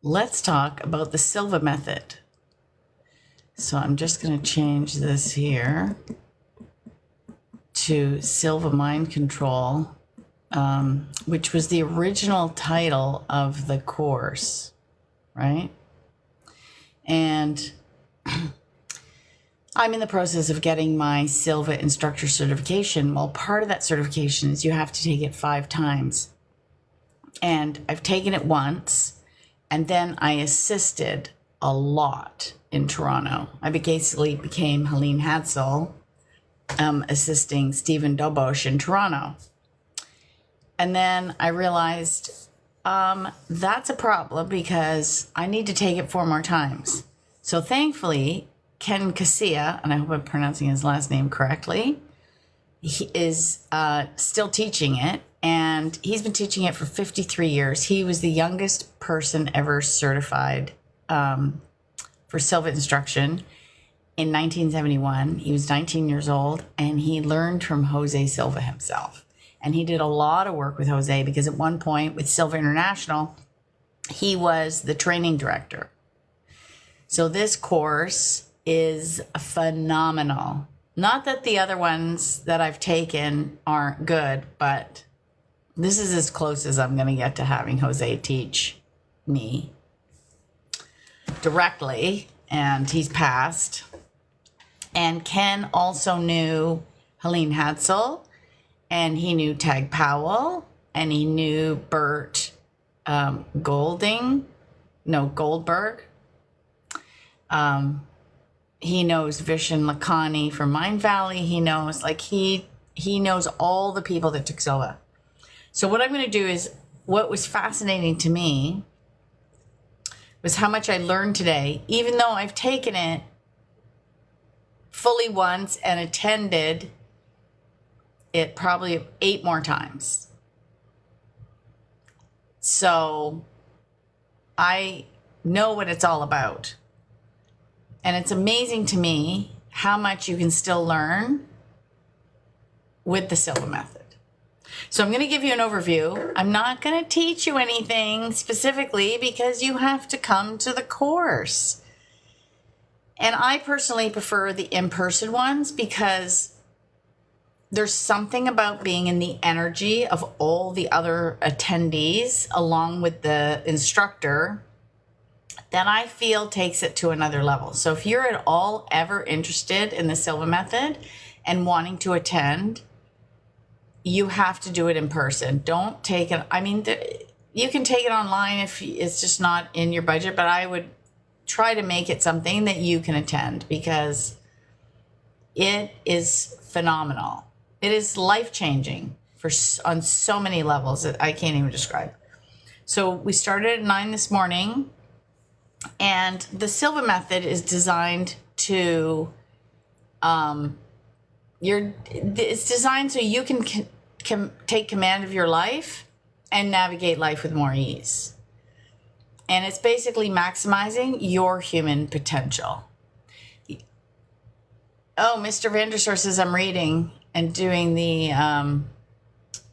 let's talk about the Silva method. So I'm just going to change this here to Silva Mind Control, which was the original title of the course, right? And I'm in the process of getting my Silva instructor certification. Well, part of that certification is you have to take it 5 times. And I've taken it once, and then I assisted a lot in Toronto. I basically became Helene Hadsel, assisting Stephen Dobosh in Toronto. And then I realized that's a problem because I need to take it 4 more times. So thankfully, Ken Casilla, and I hope I'm pronouncing his last name correctly, he is still teaching it, and he's been teaching it for 53 years. He was the youngest person ever certified for Silva instruction in 1971. He was 19 years old, and he learned from Jose Silva himself. And he did a lot of work with Jose because at one point with Silva International, he was the training director. So this course is phenomenal. Not that the other ones that I've taken aren't good, but this is as close as I'm going to get to having Jose teach me directly, and he's passed. And Ken also knew Helene Hadsel, and he knew Tag Powell, and he knew Bert Goldberg. He knows Vishen Lakhani from Mind Valley. He knows, he knows all the people that took Silva. So what I'm going to do is, what was fascinating to me was how much I learned today, even though I've taken it fully once and attended it probably 8 more times. So I know what it's all about. And it's amazing to me how much you can still learn with the Silva method. So I'm going to give you an overview. I'm not going to teach you anything specifically because you have to come to the course. And I personally prefer the in-person ones because there's something about being in the energy of all the other attendees along with the instructor that I feel takes it to another level. So if you're at all ever interested in the Silva method and wanting to attend, you have to do it in person. Don't take it. I mean, you can take it online if it's just not in your budget, but I would try to make it something that you can attend because it is phenomenal. It is life-changing on so many levels that I can't even describe. So we started at 9 this morning. And the Silva method is designed to, it's designed so you can take command of your life and navigate life with more ease. And it's basically maximizing your human potential. Oh, Mr. Vandersor says I'm reading and doing the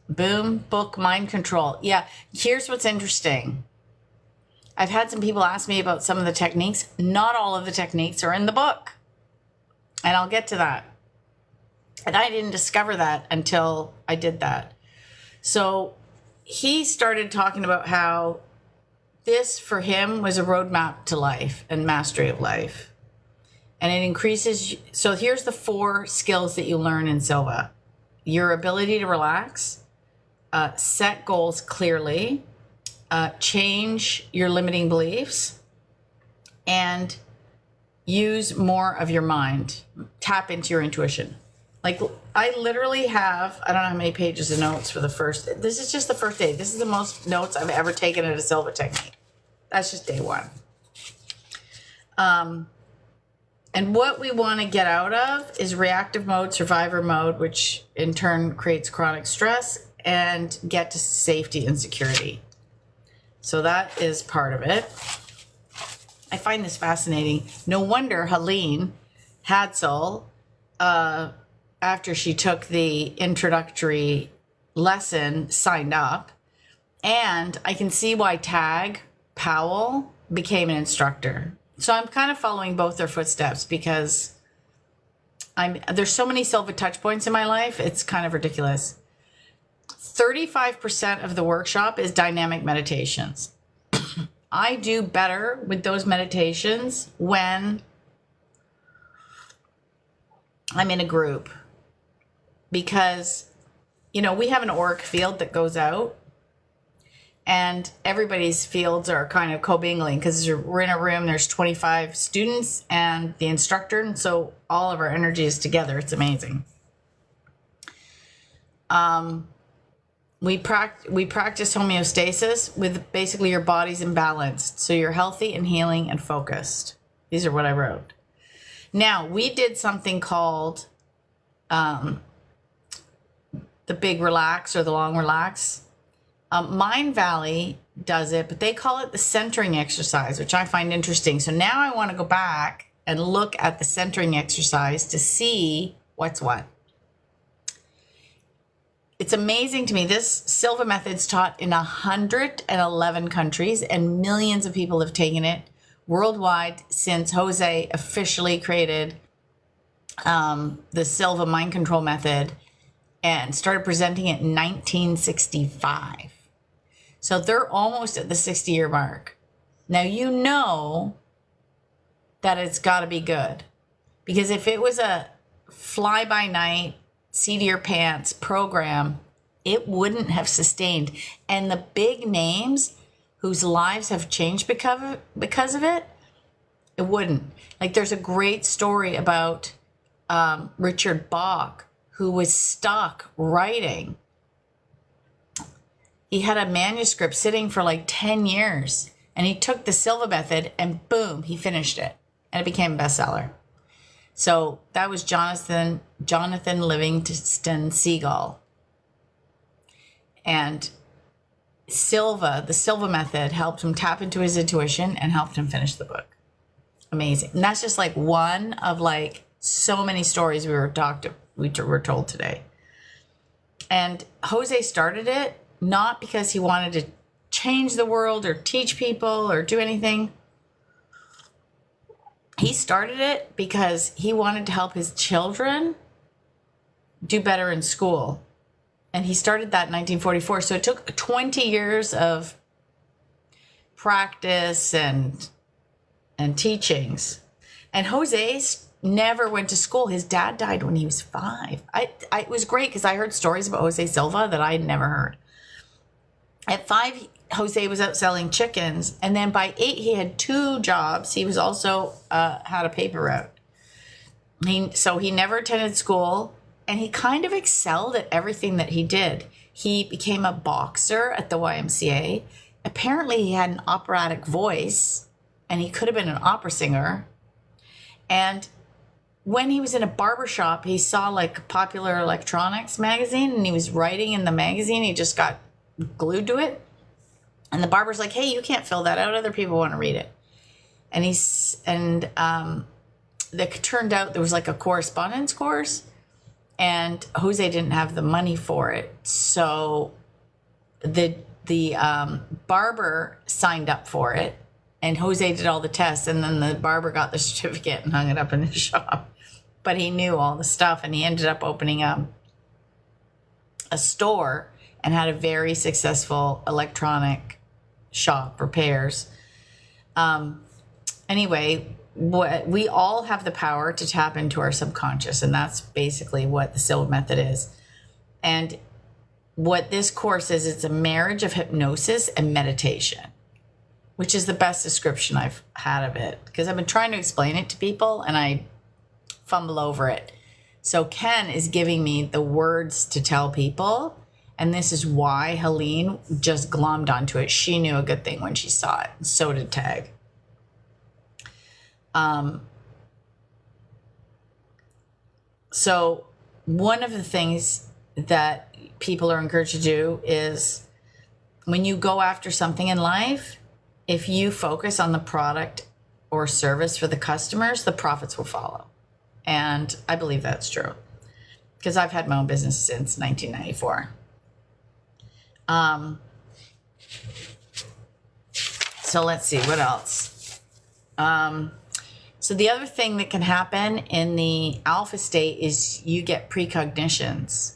Boom book Mind Control. Yeah, here's what's interesting. I've had some people ask me about some of the techniques. Not all of the techniques are in the book. And I'll get to that. And I didn't discover that until I did that. So he started talking about how this, for him, was a roadmap to life and mastery of life. And it increases. So here's the 4 skills that you learn in Silva. Your ability to relax, set goals clearly, change your limiting beliefs, and use more of your mind. Tap into your intuition. Like, I literally have, I don't know how many pages of notes for the first, this is just the first day. This is the most notes I've ever taken at a Silva technique. That's just day 1. And what we want to get out of is reactive mode, survivor mode, which in turn creates chronic stress, and get to safety and security. So that is part of it. I find this fascinating. No wonder Helene Hadsel, after she took the introductory lesson, signed up. And I can see why Tag Powell became an instructor. So I'm kind of following both their footsteps because there's so many Silva touch points in my life. It's kind of ridiculous. 35% of the workshop is dynamic meditations. I do better with those meditations when I'm in a group because, you know, we have an auric field that goes out and everybody's fields are kind of co-mingling because we're in a room, there's 25 students and the instructor. And so all of our energy is together. It's amazing. We practice homeostasis with basically your body's imbalanced. So you're healthy and healing and focused. These are what I wrote. Now, we did something called the big relax or the long relax. Mind Valley does it, but they call it the centering exercise, which I find interesting. So now I want to go back and look at the centering exercise to see what's what. It's amazing to me. This Silva method's taught in 111 countries and millions of people have taken it worldwide since Jose officially created the Silva mind control method and started presenting it in 1965. So they're almost at the 60-year mark. Now, you know that it's got to be good because if it was a fly-by-night, seat-of-your-pants program, it wouldn't have sustained. And the big names whose lives have changed because of it, it wouldn't. Like there's a great story about Richard Bach, who was stuck writing. He had a manuscript sitting for like 10 years and he took the Silva method and boom, he finished it and it became a bestseller. So that was Jonathan Livingston Seagull. And Silva, the Silva method helped him tap into his intuition and helped him finish the book. Amazing. And that's just like one of like so many stories we were told today. And Jose started it not because he wanted to change the world or teach people or do anything. He started it because he wanted to help his children do better in school. And he started that in 1944. So it took 20 years of practice and teachings. And Jose never went to school. His dad died when he was 5. It was great because I heard stories about Jose Silva that I had never heard. At 5, Jose was out selling chickens. And then by 8, he had 2 jobs. He was also had a paper route. So he never attended school. And he kind of excelled at everything that he did. He became a boxer at the YMCA. Apparently, he had an operatic voice. And he could have been an opera singer. And when he was in a barber shop, he saw like Popular Electronics magazine. And he was writing in the magazine. He just got glued to it. And the barber's like, hey, you can't fill that out. Other people want to read it. And that turned out there was like a correspondence course. And Jose didn't have the money for it. So the barber signed up for it. And Jose did all the tests. And then the barber got the certificate and hung it up in his shop. But he knew all the stuff. And he ended up opening a store and had a very successful electronic shop, repairs. Anyway, we all have the power to tap into our subconscious, and that's basically what the Silva method is. And what this course is, it's a marriage of hypnosis and meditation, which is the best description I've had of it, because I've been trying to explain it to people and I fumble over it. So Ken is giving me the words to tell people. And this is why Helene just glommed onto it. She knew a good thing when she saw it. So did Tag. So one of the things that people are encouraged to do is when you go after something in life, if you focus on the product or service for the customers, the profits will follow. And I believe that's true because I've had my own business since 1994. So let's see, what else? So the other thing that can happen in the alpha state is you get precognitions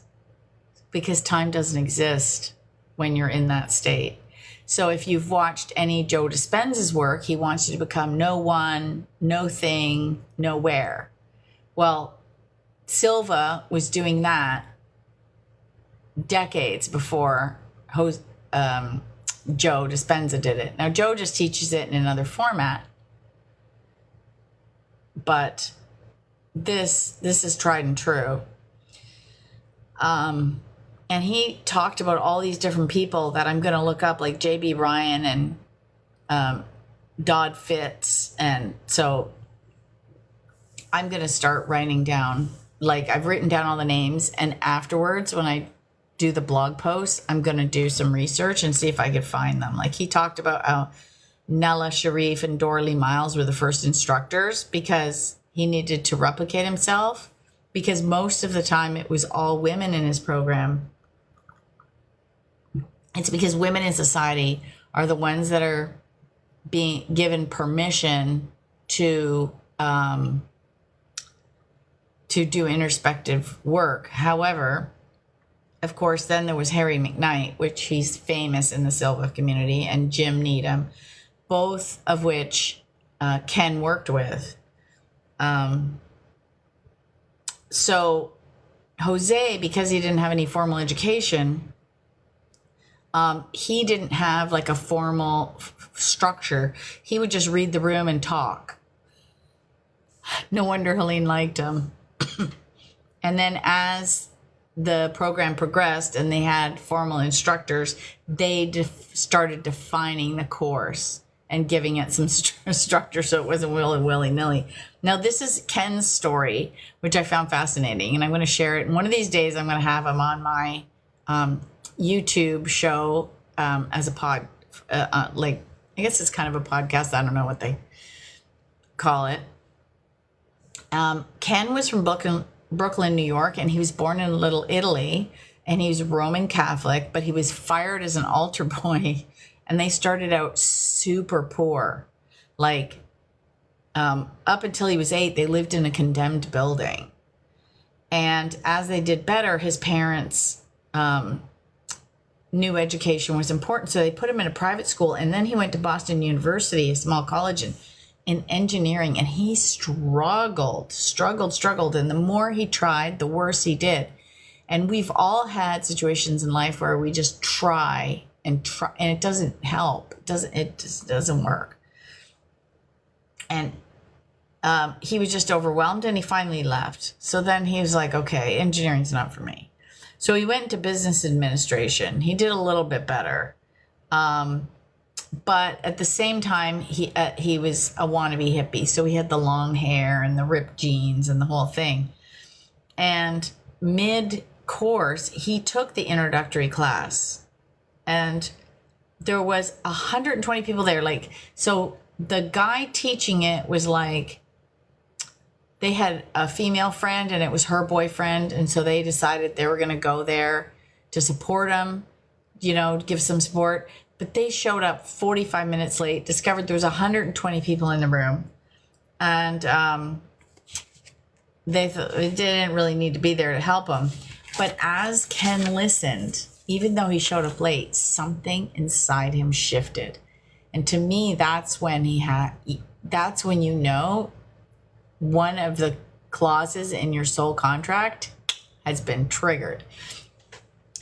because time doesn't exist when you're in that state. So if you've watched any Joe Dispenza's work, he wants you to become no one, no thing, nowhere. Well, Silva was doing that decades before Joe Dispenza did it. Now, Joe just teaches it in another format, but this is tried and true. And he talked about all these different people that I'm going to look up, like J.B. Ryan and Dodd Fitz. And so I'm going to start writing down, like I've written down all the names. And afterwards, when I do the blog post, I'm going to do some research and see if I could find them. Like he talked about how Nella Sharif and Dorley Miles were the first instructors because he needed to replicate himself, because most of the time it was all women in his program. It's because women in society are the ones that are being given permission to do introspective work. However, of course, then there was Harry McKnight, which he's famous in the Silva community, and Jim Needham, both of which Ken worked with. So Jose, because he didn't have any formal education, he didn't have like a formal structure. He would just read the room and talk. No wonder Helene liked him. And then as the program progressed and they had formal instructors, they started defining the course and giving it some structure so it wasn't willy-nilly. Now, this is Ken's story, which I found fascinating, and I'm going to share it. And one of these days, I'm going to have him on my YouTube show as a pod, like, I guess it's kind of a podcast. I don't know what they call it. Ken was from Brooklyn, New York, and he was born in Little Italy, and he was Roman Catholic, but he was fired as an altar boy, and they started out super poor. Like, up until he was 8, they lived in a condemned building. And as they did better, his parents knew education was important, so they put him in a private school, and then he went to Boston University, a small college, in engineering, and he struggled, and the more he tried, the worse he did. And we've all had situations in life where we just try, and it doesn't help. It just doesn't work. And he was just overwhelmed, and he finally left. So then he was like, okay, engineering's not for me. So he went into business administration. He did a little bit better. But at the same time, he was a wannabe hippie. So he had the long hair and the ripped jeans and the whole thing. And mid-course, he took the introductory class. And there was 120 people there. Like, so the guy teaching it was like, they had a female friend and it was her boyfriend. And so they decided they were going to go there to support him, give some support. But they showed up 45 minutes late, discovered there was 120 people in the room. And they didn't really need to be there to help him. But as Ken listened, even though he showed up late, something inside him shifted. And to me, that's when one of the clauses in your soul contract has been triggered.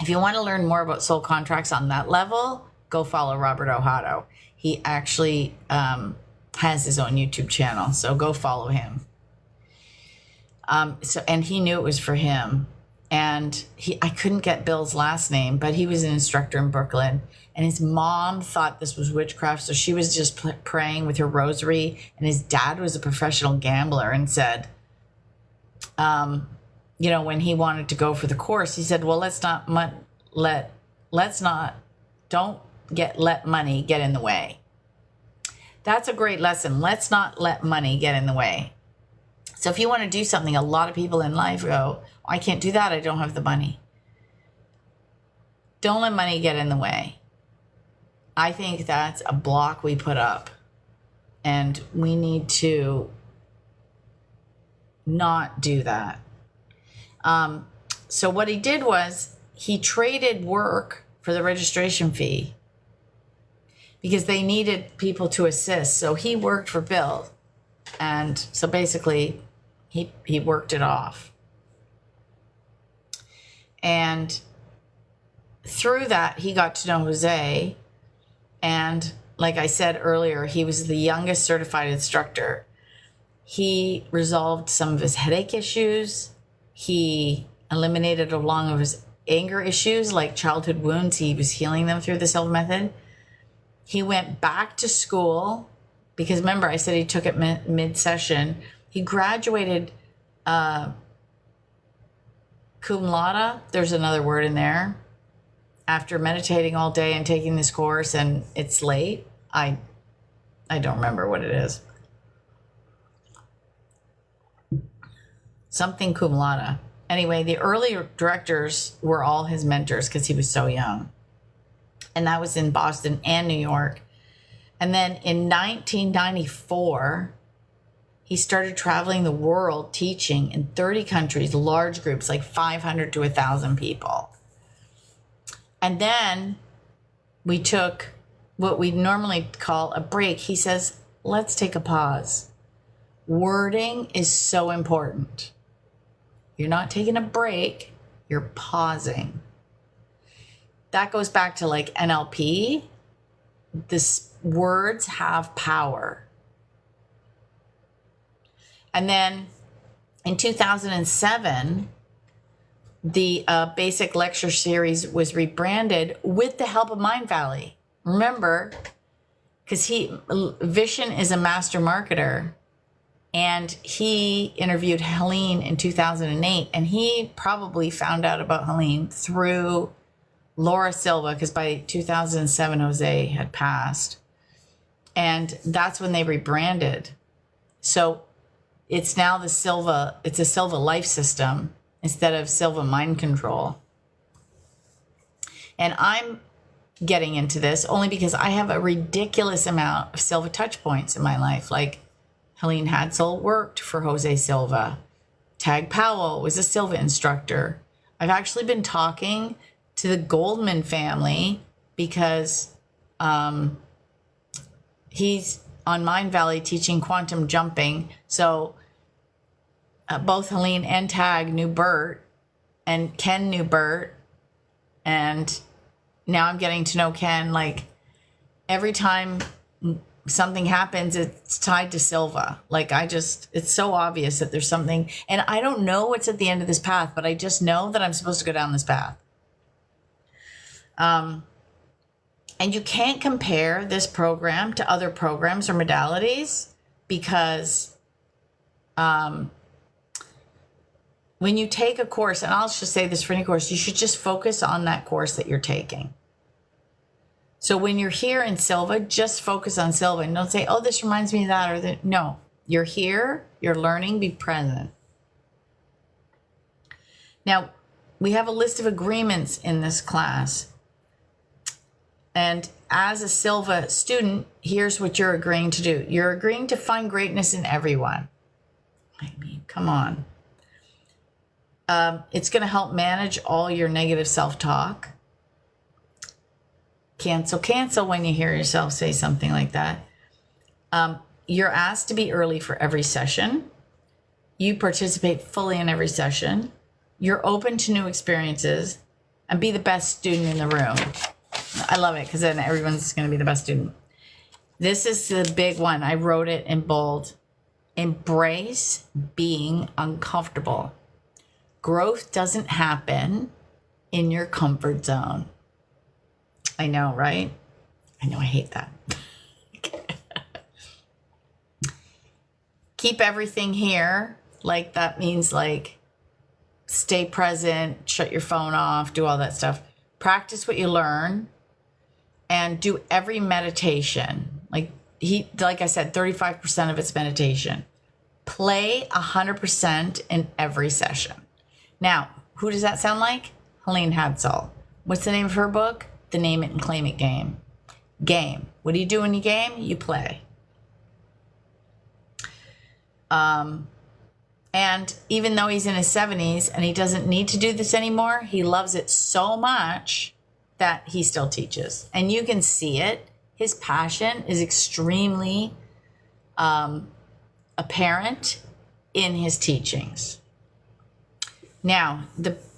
If you want to learn more about soul contracts on that level, go follow Robert Ohado. He actually has his own YouTube channel, so go follow him. And he knew it was for him. And I couldn't get Bill's last name, but he was an instructor in Brooklyn. And his mom thought this was witchcraft, so she was just praying with her rosary. And his dad was a professional gambler and said, when he wanted to go for the course, he said, well, don't let money get in the way. That's a great lesson. Let's not let money get in the way. So if you want to do something, a lot of people in life go, I can't do that. I don't have the money. Don't let money get in the way. I think that's a block we put up, and we need to not do that. So what he did was he traded work for the registration fee because they needed people to assist. So he worked for Bill. And so basically he worked it off. And through that, he got to know Jose. And like I said earlier, he was the youngest certified instructor. He resolved some of his headache issues. He eliminated a lot of his anger issues, like childhood wounds. He was healing them through the Silva method. He went back to school because remember I said he took it mid-session. He graduated cum laude. There's another word in there. After meditating all day and taking this course, and it's late. I don't remember what it is. Something cum laude. Anyway, the early directors were all his mentors because he was so young. And that was in Boston and New York. And then in 1994, he started traveling the world teaching in 30 countries, large groups, like 500 to 1,000 people. And then we took what we normally call a break. He says, let's take a pause. Wording is so important. You're not taking a break, you're pausing. That goes back to like NLP. This words have power. And then in 2007, the basic lecture series was rebranded with the help of Mind Valley. Remember, because Vishen is a master marketer, and he interviewed Helene in 2008, and he probably found out about Helene through Laura Silva, because by 2007, Jose had passed. And that's when they rebranded. So it's now it's a Silva life system instead of Silva mind control. And I'm getting into this only because I have a ridiculous amount of Silva touch points in my life. Like Helene Hadsel worked for Jose Silva. Tag Powell was a Silva instructor. I've actually been talking to the Goldman family because he's on Mind Valley teaching quantum jumping. So both Helene and Tag knew Bert, and Ken knew Bert, and now I'm getting to know Ken. Like every time something happens, it's tied to Silva. Like it's so obvious that there's something, and I don't know what's at the end of this path, but I just know that I'm supposed to go down this path. And you can't compare this program to other programs or modalities because when you take a course, and I'll just say this for any course, you should just focus on that course that you're taking. So when you're here in Silva, just focus on Silva and don't say, oh, this reminds me of that or that. No, you're here, you're learning, be present. Now, we have a list of agreements in this class. And as a Silva student, here's what you're agreeing to do. You're agreeing to find greatness in everyone. I mean, come on. It's going to help manage all your negative self-talk. Cancel when you hear yourself say something like that. You're asked to be early for every session. You participate fully in every session. You're open to new experiences and be the best student in the room. I love it because then everyone's going to be the best student. This is the big one. I wrote it in bold. Embrace being uncomfortable. Growth doesn't happen in your comfort zone. I know, right? I know, I hate that. Keep everything here. Like that means like stay present, shut your phone off, do all that stuff. Practice what you learn and do every meditation. Like I said, 35% of it's meditation. Play 100% in every session. Now, who does that sound like? Helene Hadsel. What's the name of her book? The Name It and Claim It game. Game. What do you do when you game? You play. And even though he's in his 70s and he doesn't need to do this anymore, he loves it so much that he still teaches. And you can see it. His passion is extremely apparent in his teachings. Now,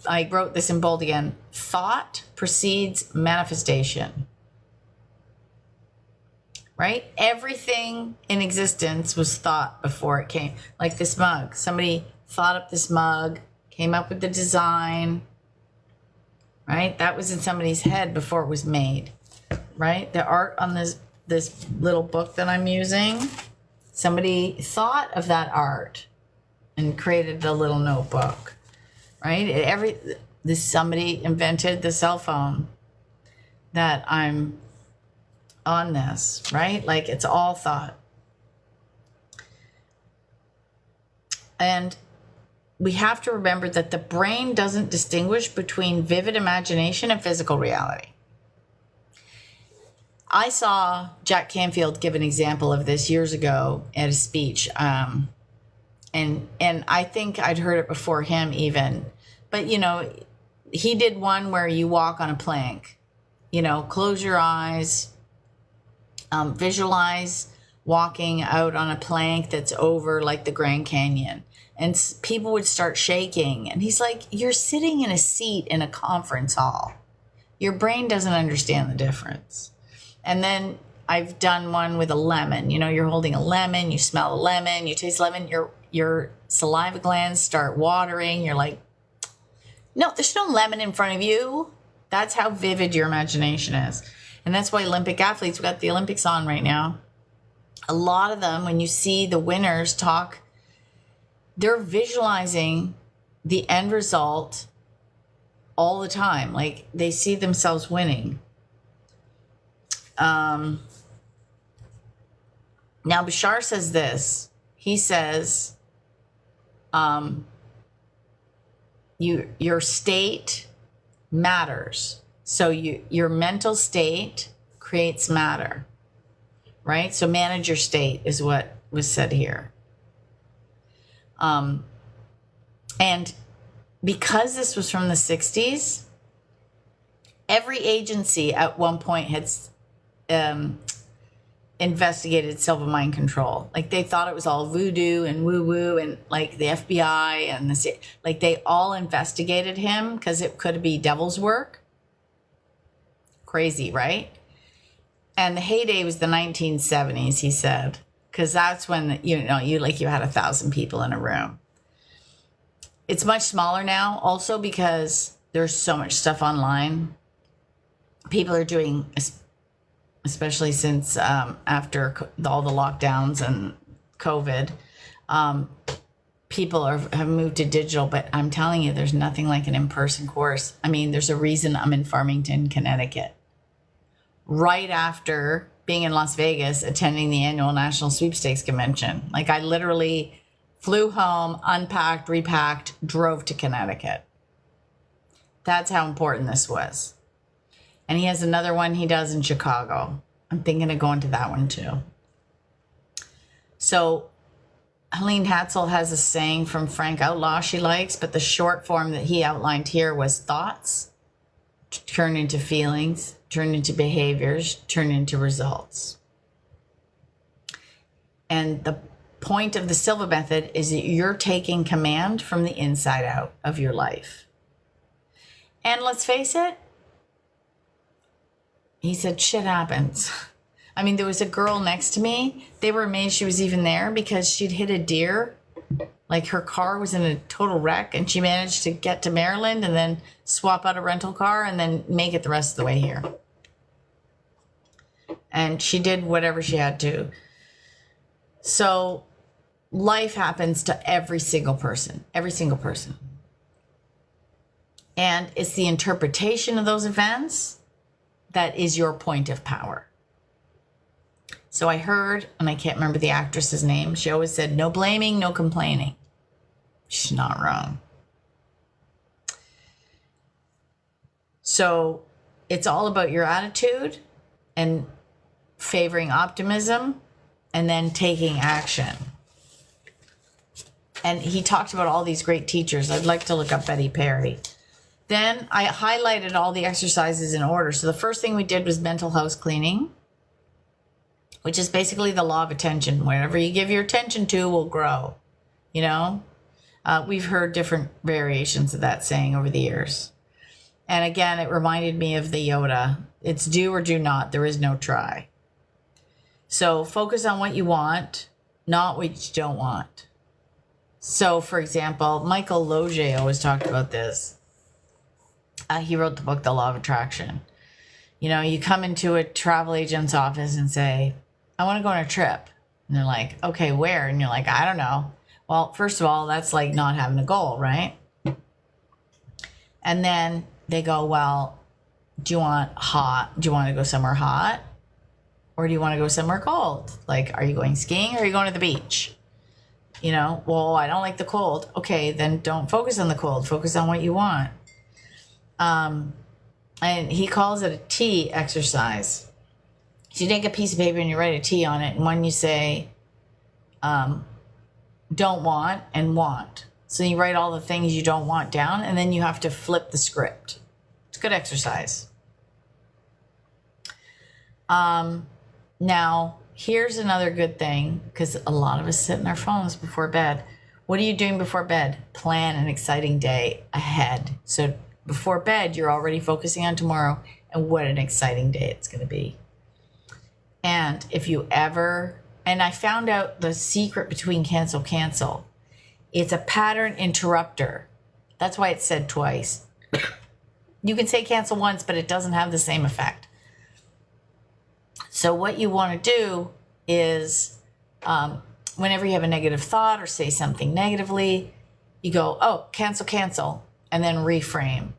I wrote this in bold again. Thought precedes manifestation. Right? Everything in existence was thought before it came. Like this mug. Somebody thought up this mug, came up with the design. Right? That was in somebody's head before it was made. Right? The art on this little book that I'm using, somebody thought of that art and created the little notebook. Right? Somebody invented the cell phone that I'm on this, right? Like it's all thought. And we have to remember that the brain doesn't distinguish between vivid imagination and physical reality. I saw Jack Canfield give an example of this years ago at a speech. And I think I'd heard it before him even. But, he did one where you walk on a plank. Close your eyes. Visualize walking out on a plank that's over like the Grand Canyon, and people would start shaking. And he's like, you're sitting in a seat in a conference hall. Your brain doesn't understand the difference. And then I've done one with a lemon. You're holding a lemon, you smell a lemon, you taste lemon, your saliva glands start watering. You're like, no, there's no lemon in front of you. That's how vivid your imagination is. And that's why Olympic athletes, we've got the Olympics on right now. A lot of them, when you see the winners talk, they're visualizing the end result all the time. Like they see themselves winning. Now, Bashar says this. He says, your state matters. So your mental state creates matter, right? So manage your state is what was said here. And because this was from the 60s, every agency at one point had investigated Silva mind control. Like they thought it was all voodoo and woo-woo, and like the FBI and they all investigated him because it could be devil's work. Crazy, right? And the heyday was the 1970s, he said, because that's when you had 1,000 people in a room. It's much smaller now, also because there's so much stuff online. People are doing, especially since after all the lockdowns and COVID, people have moved to digital. But I'm telling you, there's nothing like an in-person course. I mean, there's a reason I'm in Farmington, Connecticut, right after being in Las Vegas, attending the annual National Sweepstakes Convention. Like I literally flew home, unpacked, repacked, drove to Connecticut. That's how important this was. And he has another one he does in Chicago. I'm thinking of going to that one too. So Helene Hatzel has a saying from Frank Outlaw she likes, but the short form that he outlined here was thoughts turn into feelings, turn into behaviors, turn into results. And the point of the Silva method is that you're taking command from the inside out of your life. And let's face it, he said, shit happens. I mean, there was a girl next to me. They were amazed she was even there because she'd hit a deer. Like her car was in a total wreck and she managed to get to Maryland and then swap out a rental car and then make it the rest of the way here. And she did whatever she had to. So life happens to every single person. And it's the interpretation of those events that is your point of power. So I heard, and I can't remember the actress's name, she always said, no blaming, no complaining. She's not wrong. So it's all about your attitude and favoring optimism, and then taking action. And he talked about all these great teachers. I'd like to look up Betty Perry. Then I highlighted all the exercises in order. So the first thing we did was mental house cleaning, which is basically the law of attention. Whatever you give your attention to will grow, you know? We've heard different variations of that saying over the years. And again, it reminded me of the Yoda. It's do or do not. There is no try. So focus on what you want, not what you don't want. So, for example, Michael Loge always talked about this. He wrote the book, The Law of Attraction. You know, you come into a travel agent's office and say, I want to go on a trip. And they're like, okay, where? And you're like, I don't know. Well, first of all, that's like not having a goal, right? And then they go, well, do you want hot? Do you want to go somewhere hot? Or do you want to go somewhere cold? Like, are you going skiing or are you going to the beach? You know, well, I don't like the cold. Okay, then don't focus on the cold. Focus on what you want. And he calls it a T exercise. So you take a piece of paper and you write a T on it. And when you say don't want and want. So you write all the things you don't want down, and then you have to flip the script. It's a good exercise. Now, here's another good thing, because a lot of us sit in our phones before bed. What are you doing before bed? Plan an exciting day ahead. So before bed, you're already focusing on tomorrow and what an exciting day it's going to be. And if you ever, and I found out the secret between cancel. It's a pattern interrupter. That's why it's said twice. You can say cancel once, but it doesn't have the same effect. So what you want to do is whenever you have a negative thought or say something negatively, you go, oh, cancel, and then reframe.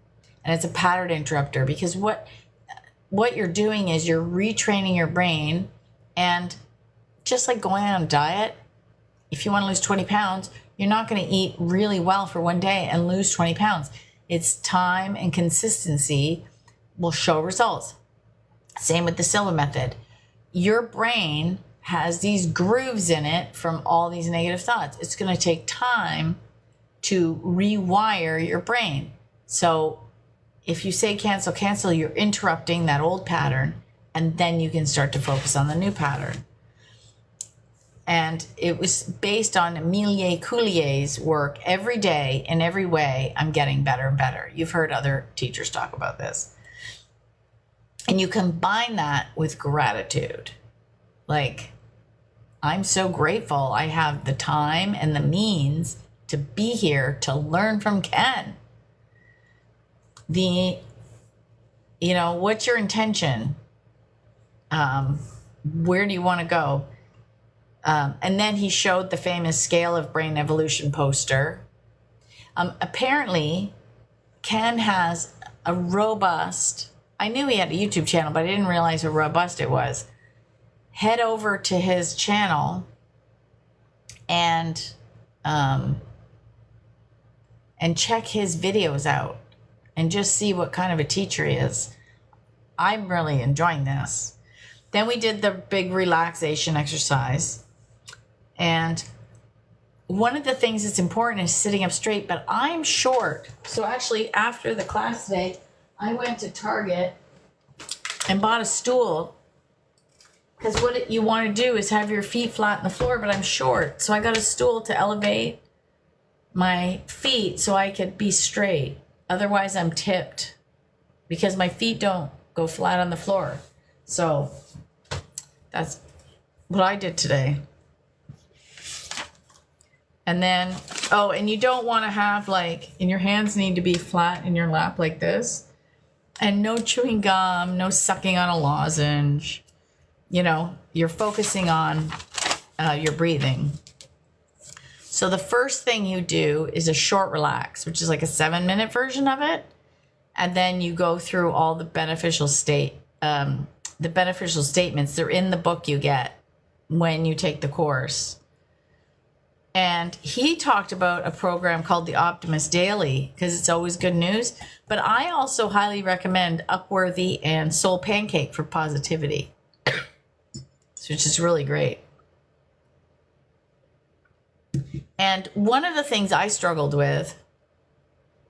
And it's a pattern interrupter, because what you're doing is you're retraining your brain. And just like going on a diet, if you want to lose 20 pounds, you're not going to eat really well for one day and lose 20 pounds. It's time and consistency will show results. Same with the Silva method. Your brain has these grooves in it from all these negative thoughts. It's going to take time to rewire your brain. So if you say cancel, you're interrupting that old pattern, and then you can start to focus on the new pattern. And it was based on Emilie Coulier's work. Every day, in every way, I'm getting better and better. You've heard other teachers talk about this. And you combine that with gratitude. Like, I'm so grateful I have the time and the means to be here to learn from Ken. What's your intention? Where do you want to go? And then he showed the famous scale of brain evolution poster. Apparently, Ken has a robust, I knew he had a YouTube channel, but I didn't realize how robust it was. Head over to his channel and check his videos out and just see what kind of a teacher he is. I'm really enjoying this. Then we did the big relaxation exercise. And one of the things that's important is sitting up straight, but I'm short. So actually, after the class today, I went to Target and bought a stool, because what you want to do is have your feet flat on the floor, but I'm short. So I got a stool to elevate my feet so I could be straight. Otherwise, I'm tipped because my feet don't go flat on the floor. So that's what I did today. And then, and you don't want to have and your hands need to be flat in your lap like this. And no chewing gum, no sucking on a lozenge. You're focusing on your breathing. So the first thing you do is a short relax, which is like a 7-minute version of it. And then you go through all the beneficial statements. They're in the book you get when you take the course. And he talked about a program called the Optimist Daily, because it's always good news. But I also highly recommend Upworthy and Soul Pancake for positivity. which is really great. And one of the things I struggled with,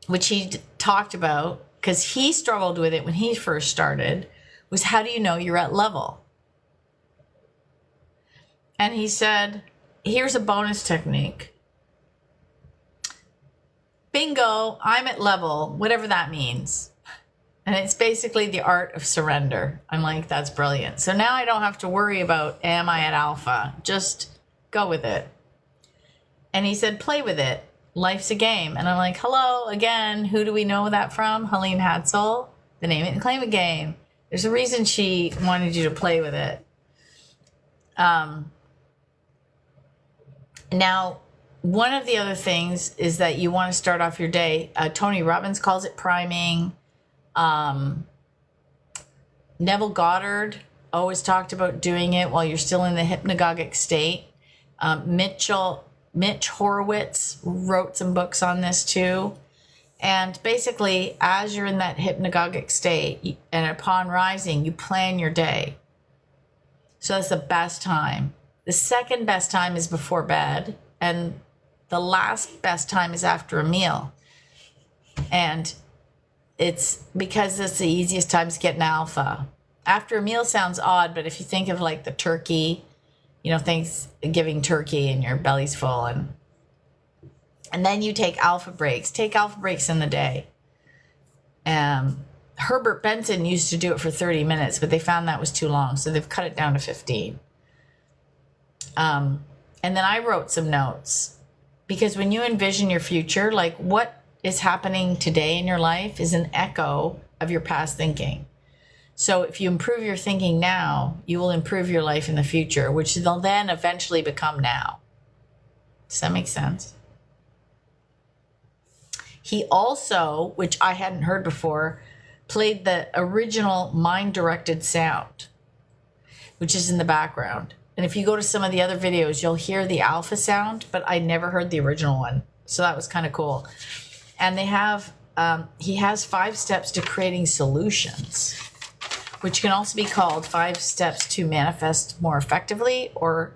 which he talked about, because he struggled with it when he first started, was how do you know you're at level? And he said, here's a bonus technique. Bingo, I'm at level, whatever that means. And it's basically the art of surrender. I'm like, that's brilliant. So now I don't have to worry about, am I at alpha? Just go with it. And he said, play with it. Life's a game. And I'm like, hello, again, who do we know that from? Helene Hadsel, the Name It and Claim It game. There's a reason she wanted you to play with it. Now, one of the other things is that you want to start off your day. Tony Robbins calls it priming. Neville Goddard always talked about doing it while you're still in the hypnagogic state. Mitch Horowitz wrote some books on this too. And basically, as you're in that hypnagogic state and upon rising, you plan your day. So that's the best time. The second best time is before bed. And the last best time is after a meal. And it's because it's the easiest time to get an alpha. After a meal sounds odd, but if you think of like the turkey, Thanksgiving turkey and your belly's full, and then you take alpha breaks. Take alpha breaks in the day. Herbert Benson used to do it for 30 minutes, but they found that was too long, so they've cut it down to 15. And then I wrote some notes, because when you envision your future, like what is happening today in your life is an echo of your past thinking. So if you improve your thinking now, you will improve your life in the future, which will then eventually become now. Does that make sense? He also, which I hadn't heard before, played the original mind-directed sound, which is in the background. And if you go to some of the other videos, you'll hear the alpha sound, but I never heard the original one. So that was kind of cool. And they have, he has 5 steps to creating solutions, which can also be called 5 steps to manifest more effectively, or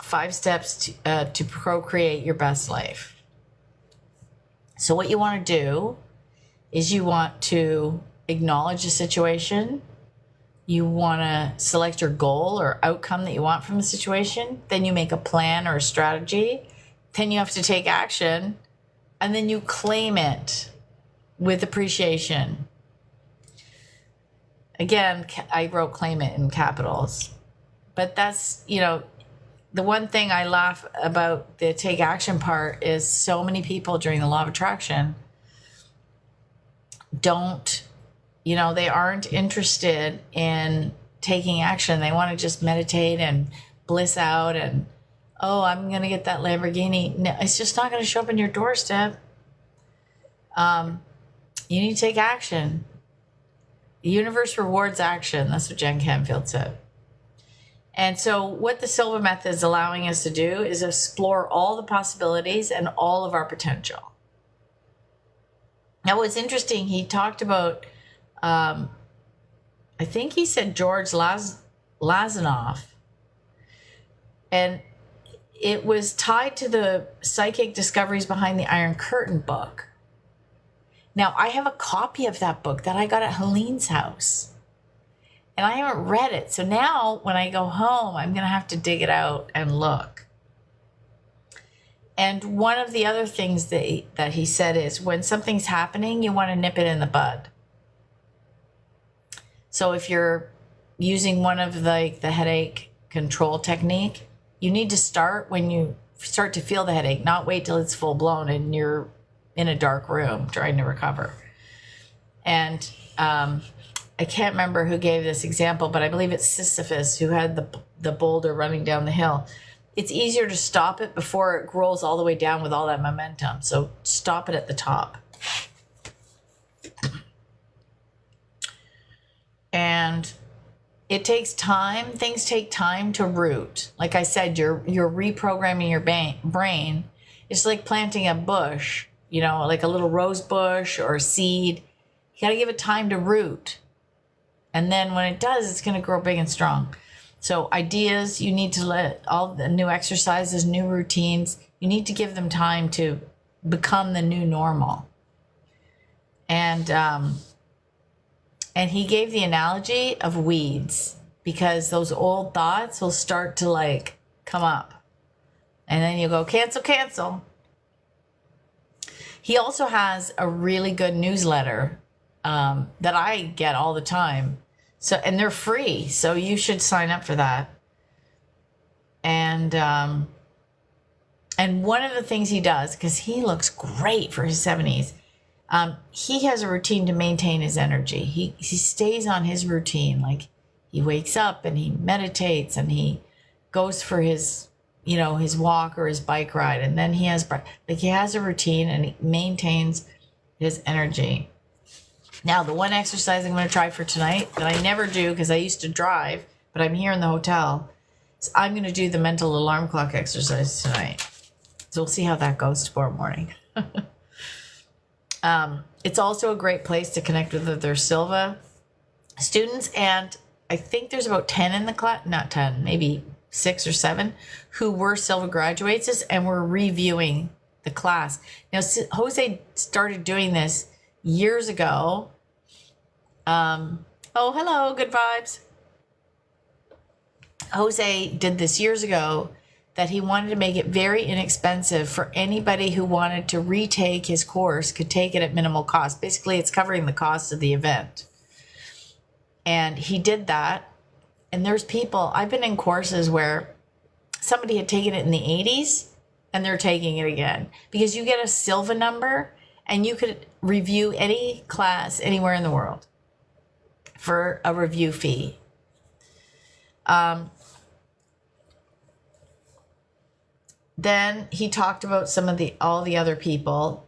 5 steps to procreate your best life. So what you want to do is you want to acknowledge the situation. You want to select your goal or outcome that you want from the situation. Then you make a plan or a strategy. Then you have to take action. And then you claim it with appreciation. Again, I wrote claim it in capitals. But that's, the one thing I laugh about the take action part is so many people during the law of attraction they aren't interested in taking action. They want to just meditate and bliss out and, I'm going to get that Lamborghini. No, it's just not going to show up in your doorstep. You need to take action. The universe rewards action. That's what Jen Canfield said. And so what the Silva method is allowing us to do is explore all the possibilities and all of our potential. Now, what's interesting, he talked about, I think he said George Lazanoff, and it was tied to the Psychic Discoveries Behind the Iron Curtain book. Now, I have a copy of that book that I got at Helene's house, and I haven't read it. So now when I go home, I'm going to have to dig it out and look. And one of the other things that he said is when something's happening, you want to nip it in the bud. So if you're using one of the headache control technique, you need to start when you start to feel the headache, not wait till it's full blown and you're in a dark room trying to recover. And I can't remember who gave this example, but I believe it's Sisyphus who had the boulder running down the hill. It's easier to stop it before it rolls all the way down with all that momentum. So stop it at the top. And it takes time. Things take time to root. Like I said, you're reprogramming your brain. It's like planting a bush, like a little rose bush or a seed. You got to give it time to root. And then when it does, it's going to grow big and strong. So ideas, you need to let all the new exercises, new routines, you need to give them time to become the new normal. And he gave the analogy of weeds, because those old thoughts will start to like come up. And then you go, cancel, cancel. He also has a really good newsletter that I get all the time. So, and they're free, so you should sign up for that. And one of the things he does, because he looks great for his 70s, he has a routine to maintain his energy. He stays on his routine. Like, he wakes up and he meditates and he goes for his, his walk or his bike ride. And then he has a routine and he maintains his energy. Now, the one exercise I'm going to try for tonight that I never do because I used to drive, but I'm here in the hotel, is I'm going to do the mental alarm clock exercise tonight. So we'll see how that goes tomorrow morning. It's also a great place to connect with other Silva students. And I think there's about 10 in the class, not 10, maybe 6 or 7, who were Silva graduates, and we're reviewing the class. Now, Jose started doing this years ago. Oh, hello, good vibes. Jose did this years ago, that he wanted to make it very inexpensive for anybody who wanted to retake his course could take it at minimal cost. Basically, it's covering the cost of the event. And he did that. And there's people, I've been in courses where somebody had taken it in the 80s and they're taking it again, because you get a Silva number and you could review any class anywhere in the world for a review fee. Then he talked about all the other people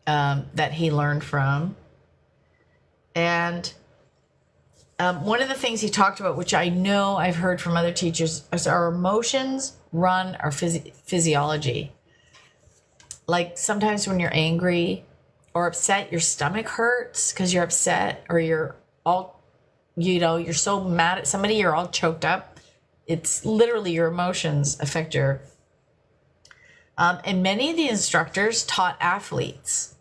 that he learned from. And one of the things he talked about, which I know I've heard from other teachers, is our emotions run our physiology. Like, sometimes when you're angry or upset, your stomach hurts because you're upset, or you're all, you're so mad at somebody, you're all choked up. It's literally your emotions affect your... and many of the instructors taught athletes,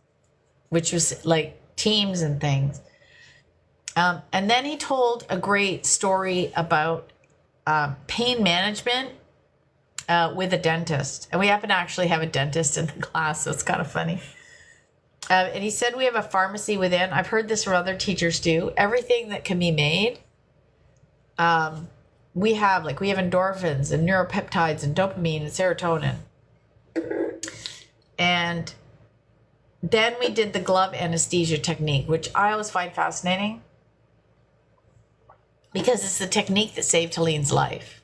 which was like teams and things. And then he told a great story about pain management with a dentist. And we happen to actually have a dentist in the class, so it's kind of funny. And he said we have a pharmacy within. I've heard this from other teachers too. Everything that can be made, we have endorphins and neuropeptides and dopamine and serotonin. And then we did the glove anesthesia technique, which I always find fascinating, because it's the technique that saved Helene's life.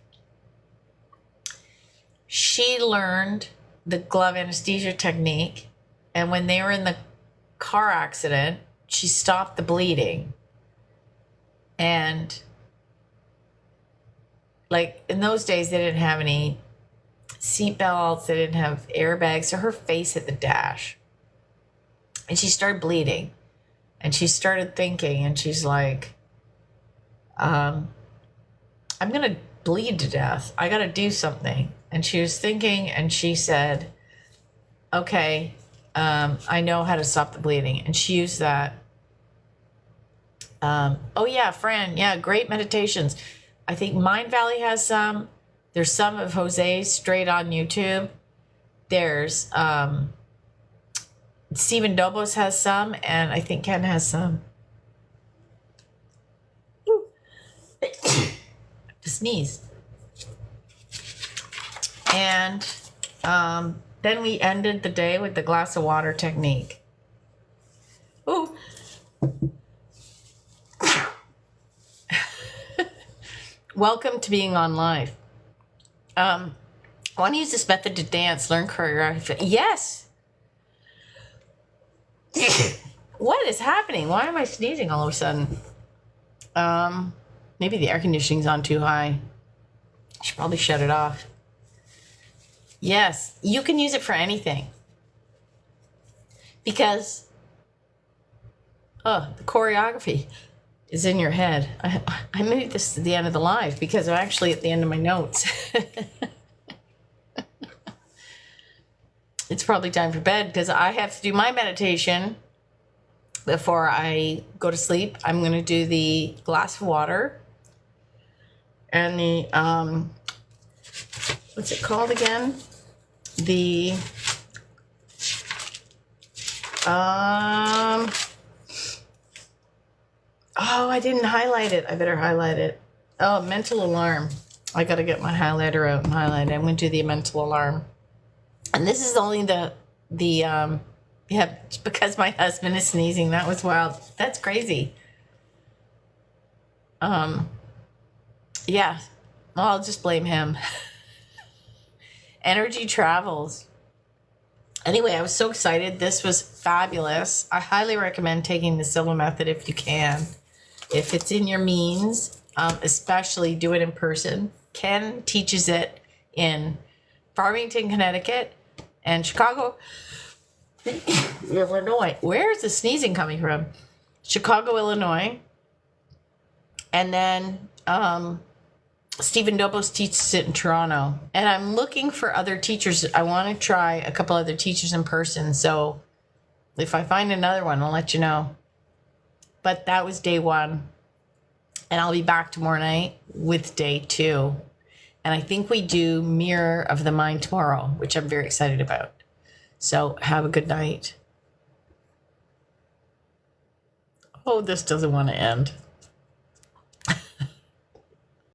She learned the glove anesthesia technique, and when they were in the car accident, she stopped the bleeding. And like, in those days, they didn't have any seat belts, they didn't have airbags, so her face hit the dash. And she started bleeding. And she started thinking, and she's like, I'm going to bleed to death. I got to do something. And she was thinking, and she said, okay, I know how to stop the bleeding. And she used that. Oh yeah, Fran, yeah, great meditations. I think Mind Valley has some. There's some of Jose's straight on YouTube. There's Stephen Dobos has some, and I think Ken has some. To sneeze. And then we ended the day with the glass of water technique. Ooh. Welcome to being on live. I want to use this method to dance, learn choreography. Yes. What is happening? Why am I sneezing all of a sudden? Maybe the air conditioning's on too high. I should probably shut it off. Yes, you can use it for anything. Because, the choreography is in your head. I made this at the end of the live because I'm actually at the end of my notes. It's probably time for bed because I have to do my meditation before I go to sleep. I'm going to do the glass of water and the, what's it called again? The, oh, I didn't highlight it. I better highlight it. Oh, mental alarm. I got to get my highlighter out and highlight it. I'm going to do the mental alarm. And this is only yeah, because my husband is sneezing. That was wild. That's crazy. Yeah, well, I'll just blame him. Energy travels. Anyway, I was so excited. This was fabulous. I highly recommend taking the Silva method if you can. If it's in your means, especially do it in person. Ken teaches it in Farmington, Connecticut, and Chicago, Illinois. Where is the sneezing coming from? Chicago, Illinois. And then Stephen Dobos teaches it in Toronto. And I'm looking for other teachers. I want to try a couple other teachers in person. So if I find another one, I'll let you know. But that was day 1. And I'll be back tomorrow night with day 2. And I think we do Mirror of the Mind tomorrow, which I'm very excited about. So have a good night. Oh, this doesn't want to end.